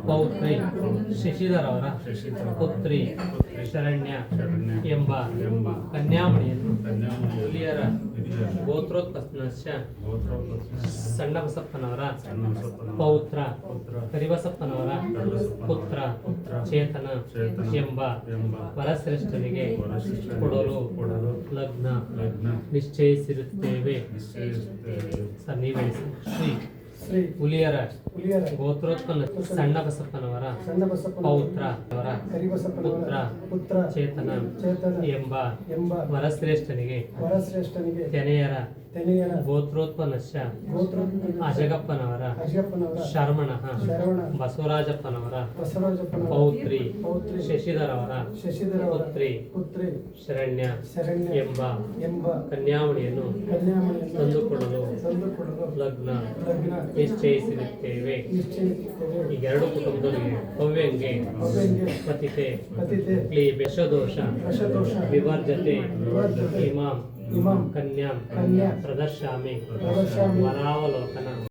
ಪೌತ್ರಿ ಶಶಿಧರ್ ಅವರ ಪುತ್ರಿ ಶರಣ್ಯ ಎಂಬ ಕನ್ಯಾಮಣಿಯನ್ನು ಹುಲಿಯರ ಗೋತ್ರೋತ್ಪನ್ನಸ್ಯ ಸಣ್ಣಬಸಪ್ಪನವರ ಪೌತ್ರ ಕರಿಬಸಪ್ಪನವರ ಪುತ್ರ ಚೇತನ ಎಂಬ ವರಶ್ರೇಷ್ಠನಿಗೆ ಕೊಡಲು ಲಗ್ನ ನಿಶ್ಚಯಿಸಿರುತ್ತೇವೆ. ಸರ್ ನೀವು ಹೇಳಿ ಸರ್. ಶ್ರೀ ಹುಲಿಯರ ಗೋತ್ರೋತ್ಪನ್ನ ಸಣ್ಣಬಸಪ್ಪನವರ ಪೌತ್ರ ಪುತ್ರ ಚೇತನ ಎಂಬ ವರಶ್ರೇಷ್ಠನಿಗೆ ತೆನೆಯರ ಗೋತ್ರೋತ್ಪನ್ನಸ್ಯ ಅಜಗಪ್ಪನವರ ಶರಮಣ ಬಸವರಾಜಪ್ಪನವರ ಪೌತ್ರಿ ಶಶಿಧರವರ ಪುತ್ರಿ ಶರಣ್ಯ ಎಂಬ ಕನ್ಯಾಮಣಿಯನ್ನು ತಂದುಕೊಡಲು ಲಗ್ನ ನಿಶ್ಚಯಿಸಿರುತ್ತೇವೆ. ಈ ಎರಡು ಕುಟುಂಬದವರಿಗೆ ಭವ್ಯಂಗೆ ಪತಿತೆ ಯಶದೋಷ ವಿವರ್ಜತೆ ಇಮಾಂ ಕನ್ಯಾಂ ಪ್ರದರ್ಶಾಮಿ ವರಾವಲೋಕನ